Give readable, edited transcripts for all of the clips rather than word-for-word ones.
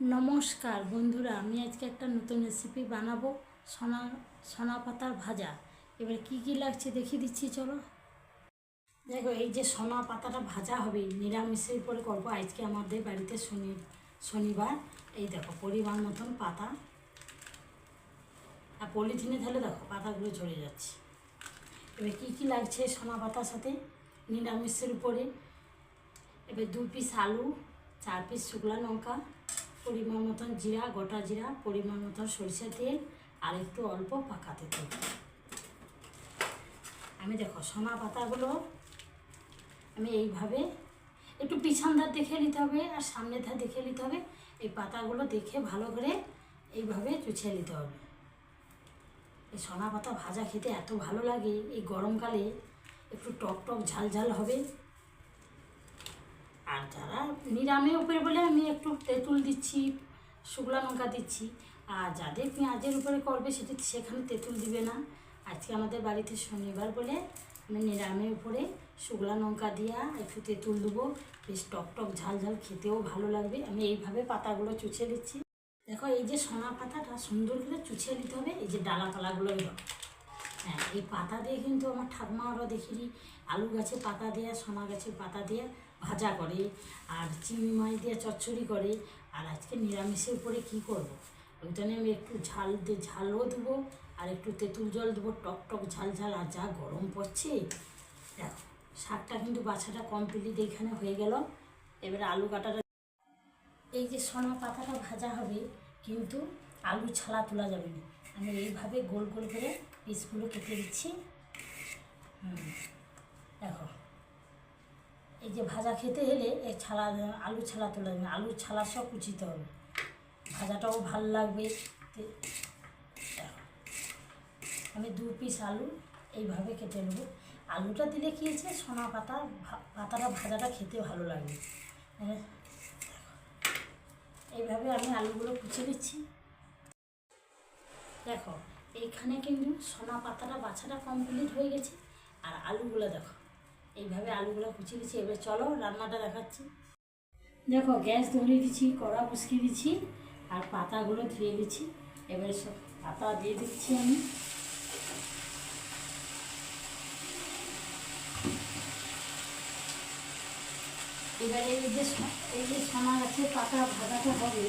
নমস্কার বন্ধুরা, আমি আজকে একটা নতুন রেসিপি বানাবো। সোনা পাতার ভাজা। এবার কি কি লাগছে দেখিয়ে দিচ্ছি, চলো। দেখো, এই যে সোনা পাতাটা ভাজা হবে, নিরামিষের উপরে করবো আজকে আমাদের বাড়িতে শনিবার। এই দেখো পরিমাণ মতন পাতা, আর পলিথিনে ঢেলে দেখো পাতাগুলো ঝরে যাচ্ছে। এবার কি কি লাগছে সোনা পাতার সাথে নিরামিষের উপরে? এবার 2 পিস আলু, 4 পিস শুকনো লঙ্কা, পরিমাণ মতন জিরা, গোটা জিরা, পরিমাণ মতন সরিষার তেল, আর একটু অল্প পাকা তেল। আমি দেখো সোনা পাতাগুলো আমি এইভাবে একটু পিছন ধার দেখে নিতে হবে আর সামনের ধার দেখে নিতে হবে। এই পাতাগুলো দেখে ভালো করে এইভাবে চুছিয়ে নিতে হবে। এই সোনা পাতা ভাজা খেতে এত ভালো লাগে, এই গরমকালে একটু টক টক ঝাল ঝাল হবে। আর যারা নিরামিষ উপরে বলে আমি একটু তেঁতুল দিচ্ছি, শুকনো লঙ্কা দিচ্ছি। আর যাদের পেঁয়াজের উপরে করবে সেখানে তেঁতুল দিবে না। আজকে আমাদের বাড়িতে শনিবার বলে আমি নিরামিষ উপরে শুকনো লঙ্কা দিয়া একটু তেঁতুল দেবো। বেশ টক টক ঝাল ঝাল খেতেও ভালো লাগবে। আমি এইভাবে পাতাগুলো চুছিয়ে দিচ্ছি। দেখো, এই যে সোনা পাতাটা সুন্দর করে চুছিয়ে নিতে হবে। এই যে ডালাপালাগুলো এলো, হ্যাঁ, এই পাতা দিয়ে কিন্তু আমার ঠাকুমারও দেখিনি আলু গাছে পাতা দিয়ে, সোনা গাছের পাতা দিয়ে ভাজা করে, আর চিংড়ি মাছ দিয়ে চচ্চড়ি করে। আর আজকে নিরামিষের উপরে কি করব, ওই জন্য আমি একটু ঝালও দেবো আর একটু তেঁতুল জল দেবো, টক টক ঝাল ঝাল। আর যা গরম পড়ছে, দেখো শাকটা কিন্তু বাছাটা কমপ্লিট এখানে হয়ে গেল। এবারে আলু কাটাটা, এই যে সোনা পাতাটা ভাজা হবে কিন্তু আলু ছালা তোলা যাবে না। আমি এইভাবে গোল গোল করে পিসগুলো কেটে দিচ্ছি। দেখো, এই যে ভাজা খেতে হলে এই আলু ছালা তোলা যাবে, আলু ছালা সব কুচিতে হবে, ভাজাটাও ভালো লাগবে। আমি 2 পিস আলু এইভাবে কেটে নেবো। আলুটা দিলে কী হয়েছে, সোনা পাতাটা ভাজাটা খেতে ভালো লাগবে। এইভাবে আমি আলুগুলো কুচিয়ে দিচ্ছি। দেখো, এইখানে কিন্তু সোনা পাতাটা বাছাটা কমপ্লিট হয়ে গেছে। আর আলুগুলো দেখো এইভাবে আলুগুলো কুচিয়ে দিচ্ছি। এবার চলো রান্নাটা দেখাচ্ছি। দেখো, গ্যাস ধরিয়ে দিচ্ছি, কড়া বসিয়ে দিচ্ছি, আর পাতাগুলো ধুয়ে দিচ্ছি। এবারে সব পাতা দিয়ে দিচ্ছি আমি। এবারে এই যে সোনা গাছের পাতা ভাজাটা হবে,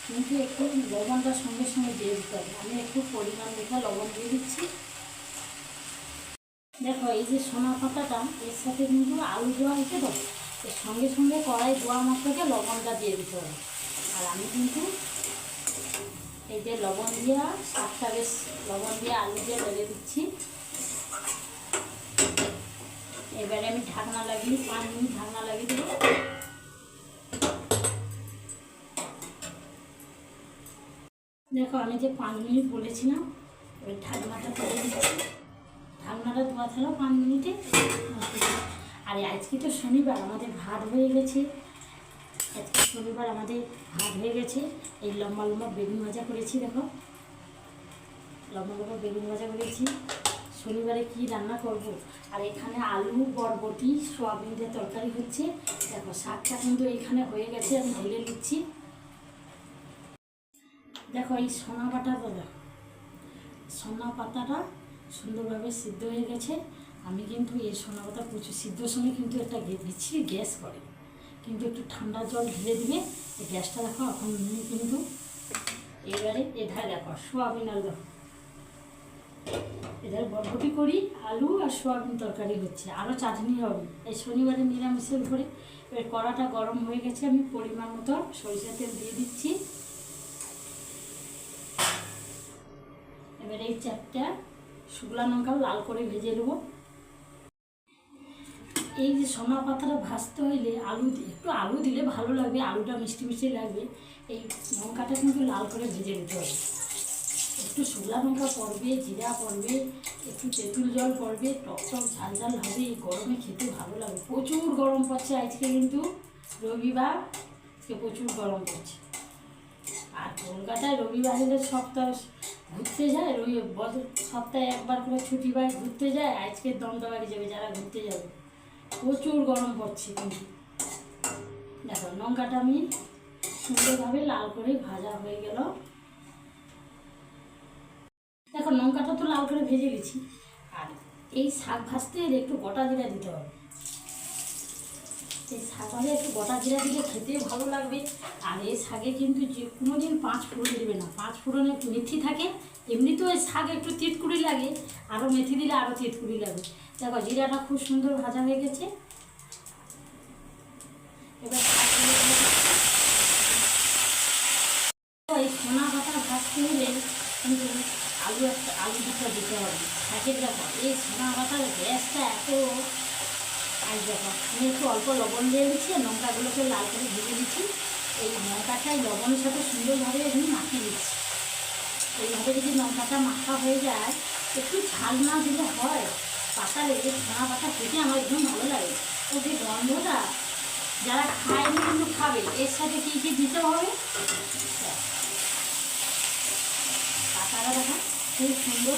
কিন্তু একটু লবণটা সঙ্গে সঙ্গে দিয়ে দিতে হবে। আমি একটু পরিমাণ দেখে লবণ দিয়ে দিচ্ছি। দেখো, এই যে সোনা পাতাটা এর সাথে কিন্তু আলু দেওয়া হয়েছে, তো এর সঙ্গে সঙ্গে কড়াই দেওয়া মাত্রকে লবণটা দিয়ে দিতে হবে। আর আমি কিন্তু এই যে লবণ দিয়ে শাকটা বেশ লবণ দিয়ে আলু দিয়ে বেড়ে দিচ্ছি। এবারে আমি ঢাকনা লাগিয়ে 5 মিনিট ঢাকনা লাগিয়ে দেবো। দেখো, আমি যে 5 মিনিট বলেছিলাম, ওই ঢাকনাটা তুলে দিচ্ছি। ঢাকনাটা ধোয়া থাকলো 5 মিনিটে। আর আজকে তো শনিবার, আমাদের ভাত হয়ে গেছে। আজকে শনিবার আমাদের ভাত হয়ে গেছে। এই লম্বা লম্বা বেগুন ভাজা করেছি। দেখো, লম্বা লম্বা বেগুন ভাজা করেছি। শনিবারে কি রান্না করব। আর এখানে আলু, বরবটি, সোয়াবিন দিয়ে তরকারি হচ্ছে। দেখো, শাকটা কিন্তু এখানে হয়ে গেছে, আমি ঢেলে নিচ্ছি। দেখো, এই সোনা পাতাটা সুন্দরভাবে সিদ্ধ হয়ে গেছে। আমি কিন্তু এই সোনা পাতা প্রচুর সিদ্ধর সময় কিন্তু একটা বিচ্ছিরি গ্যাস করে, কিন্তু একটু ঠান্ডা জল ঢেলে দিবে এই গ্যাসটা। দেখো এখন কিন্তু এবারে এধারে দেখো সোয়াবিন আলু, দেখো এধারে বরবটি করি, আলু আর সোয়াবিন তরকারি হচ্ছে, আরও চাটনি হবে এই শনিবারে নিরামিষের উপরে। এবার কড়াটা গরম হয়ে গেছে, আমি পরিমাণ মতো সরিষার তেল দিয়ে দিচ্ছি। এবার এই 4টা শুকনো লঙ্কা লাল করে ভেজে নেবো। এই যে সোনা পাতাটা ভাজতে হইলে একটু আলু দিলে ভালো লাগবে, আলুটা মিষ্টি মিষ্টি লাগবে। এই লঙ্কাটা কিন্তু লাল করে ভেজে নিতে হবে। একটু শুকনো লঙ্কা পড়বে, জিরা পড়বে, একটু তেঁতুল জল পড়বে, টক টক ঝাল ঝাল হবে। এই গরমে খেতে ভালো লাগবে। প্রচুর গরম পড়ছে আজকে, কিন্তু রবিবার, আজকে প্রচুর গরম পড়ছে। আর কলকাতায় রবিবার হলে সপ্তাহে ঘুরতে যায়, সপ্তাহে একবার করে ছুটি পায়, ঘুরতে যায়। আজকে দমদমাকে যাবে যারা ঘুরতে যাবে, প্রচুর গরম পড়ছে। কিন্তু দেখো লঙ্কাটা আমি সুন্দরভাবে লাল করে ভাজা হয়ে গেল। দেখো লঙ্কাটা তো লাল করে ভেজে গেছি। আর এই শাক ভাজতে একটু গোটা জিরা দিতে হবে। এই শাক ভাজে একটু গোটা জিরা দিলে খেতে ভালো লাগবে। আর এই শাকে কিন্তু যে কোনো দিন 5 ফোড়ন দেবে না, 5 ফোড়নে একটু মেথি থাকে। এমনিতেও এই শাক একটু তিতকুড়ি লাগে, আরও মেথি দিলে আরও তিতকুড়ি লাগে। দেখো জিরাটা খুব সুন্দর ভাজা হয়ে গেছে। এবার এই সোনা পাতা ভাজতে হলে কিন্তু আলু দুটো দিতে হবে। শাকের দেখো এই সোনা পাতার গ্যাসটা এত। আর দেখো আমি একটু অল্প লবণ দিয়ে দিচ্ছি, লঙ্কাগুলোকে লাল করে ভেজে দিচ্ছি। এই লঙ্কাটাই লবণের সাথে সুন্দরভাবে আমি মাখিয়ে দিচ্ছি। এইভাবে যদি লঙ্কাটা মাখা হয়ে যায়, একটু ঝাল না দিলে হয়। পাতা লেগে সোনা পাতা খেতে আমার একদম ভালো লাগে। তো যে গন্ধটা যারা খায়নি কিন্তু খাবে। এর সাথে কী কী দিতে হবে, পাতাটা দেখা খুব সুন্দর।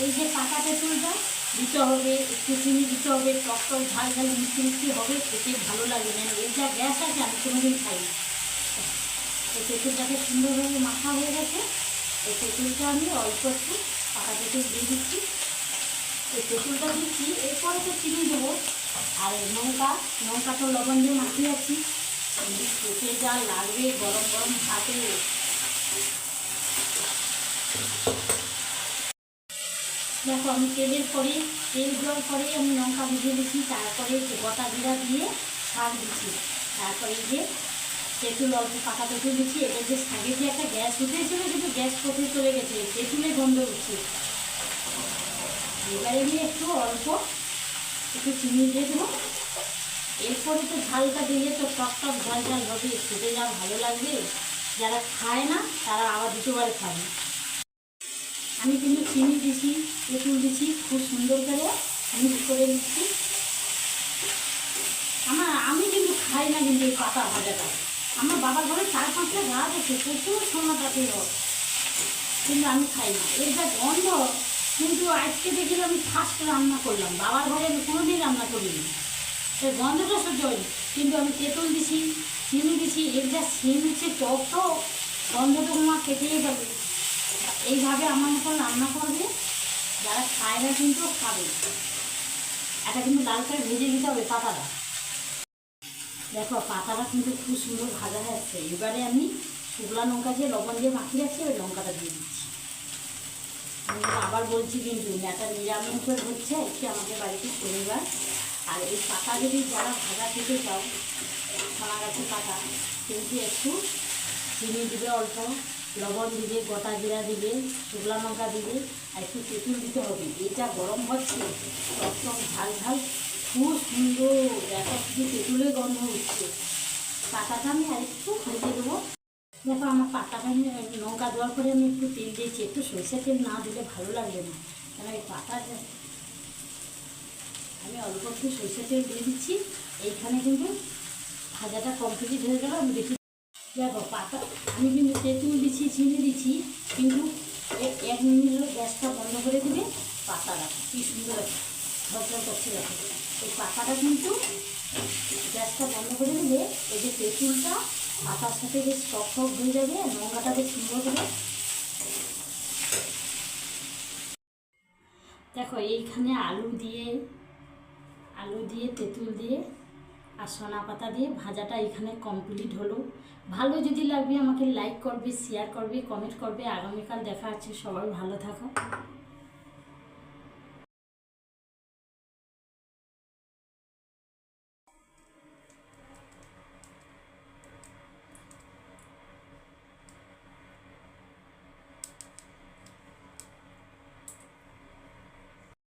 এই যে পাতা তেঁতুলটা দিতে হবে, একটু চিনি দিতে হবে, টক টক ঝাল ঝাল মিষ্টি মিষ্টি হবে, খেতে ভালো লাগে। না এই যা গ্যাস আছে আমি কোনোদিন খাই। এই তেঁতুলটাকে সুন্দরভাবে মাখা হয়ে গেছে। এই তেঁতুলটা আমি অল্প একটু পাতা তেঁতুল দিয়ে দিচ্ছি। এই তেঁতুলটা দিচ্ছি, এরপরে তো চিনি দেবো। আর লঙ্কাটা লবণ দিয়ে মাখিয়ে আছি। খেতে যা লাগবে গরম গরম ভাতে। দেখো আমি তেল দেওয়ার পরে আমি লঙ্কা ভেজে দিচ্ছি। তারপরে গোটা জিরা দিয়ে শাক দিচ্ছি। তারপরে যে তেঁতুল অল্প পাতা তেঁতুল দিচ্ছি। এটা যে শাকের যে একটা গ্যাস উঠেছিল, কিন্তু গ্যাস কোথায় চলে গেছে, তেঁতুলে গন্ধ উঠছে। এবারে আমি একটু চিনি দিয়ে দেবো। এরপরে তো ঝালটা দিলে তো টক টক ঝাল ঝাল হবে, খেতে যা ভালো লাগবে। যারা খায় না তারা আবার দ্বিতীয়বার খাবে। আমি কিন্তু চিনি দিছি, তেঁতুল দিছি, খুব সুন্দর করে মিক্স করে দিচ্ছি। আমি কিন্তু খাই না কিন্তু এই পাতা ভাজাটা। আমার বাবার ঘরে 4-5টা গাছ আছে, প্রচুর সোনা পাতে হয়, কিন্তু আমি খাই না। এর যা গন্ধ, কিন্তু আজকে দেখি আমি ফার্স্ট রান্না করলাম। বাবার ঘরে আমি কোনোদিন রান্না করিনি, এর গন্ধটা সহ্য হয়নি। কিন্তু আমি তেঁতুল দিছি, চিনি দিছি, এর যা সেম হচ্ছে টক টক গন্ধটা আমার খেতেই যাবে। এইভাবে আমার মতো রান্না করবে, যারা খায় না কিন্তু খাবে। এটা কিন্তু লাল করে ভেজে দিতে হবে পাতাটা। দেখো পাতাটা কিন্তু খুব সুন্দর ভাজা হয়ে যাচ্ছে। এবারে আমি শুকনো লঙ্কা দিয়ে লবণ দিয়ে মাখিয়ে রাখছি, ওই লঙ্কাটা দিয়ে দিচ্ছি। আমি আবার বলছি কিন্তু একটা নিরামিষ হচ্ছে একটু আমাদের বাড়িতে শনিবার। আর এই পাতা যদি যারা ভাজা খেতে চাও, সোনা গাছের পাতা, কিন্তু একটু চিনি দিবে, অল্প লবণ দিবে, গোটা জিরা দিবে, শুকনো লঙ্কা দিবে, আর একটু তেঁতুল দিতে হবে। এটা গরম হচ্ছে, একদম ঝাল ঝাল, খুব সুন্দর। একটা শুধু তেঁতুলের গন্ধ উঠছে। পাতাটা আমি আরেকটু ভেজে দেবো। দেখো আমার পাতাটা আমি লঙ্কা দেওয়ার পরে আমি একটু তেল দিয়েছি। একটু সরষের তেল না দিলে ভালো লাগবে না, কারণ এই পাতাটা আমি অল্প একটু সরষের তেল দিয়ে দিচ্ছি। এইখানে কিন্তু ভাজাটা কমপ্লিট হয়ে গেল। আমি দেখি দেখো পাতা আমি কিন্তু তেঁতুল দিচ্ছি, চিনি দিচ্ছি, কিন্তু 1 মিনিট হলে গ্যাসটা বন্ধ করে দিবে। পাতা রাখো কী সুন্দর ঝরঝর করছে। দেখো এই পাতাটা কিন্তু গ্যাসটা বন্ধ করে দিলে এই যে তেঁতুলটা পাতার সাথে বেশ টক টক হয়ে যাবে, লঙ্কাটা বেশ সুন্দর হবে। দেখো এইখানে আলু দিয়ে তেঁতুল দিয়ে আর সোনা পাতা দিয়ে ভাজাটা এখানে কমপ্লিট হলো। ভালো যদি লাগবে আমাকে লাইক করবে, শেয়ার করবে, কমেন্ট করবে। আগামীকাল দেখা আছে, সবাই ভালো থাকো।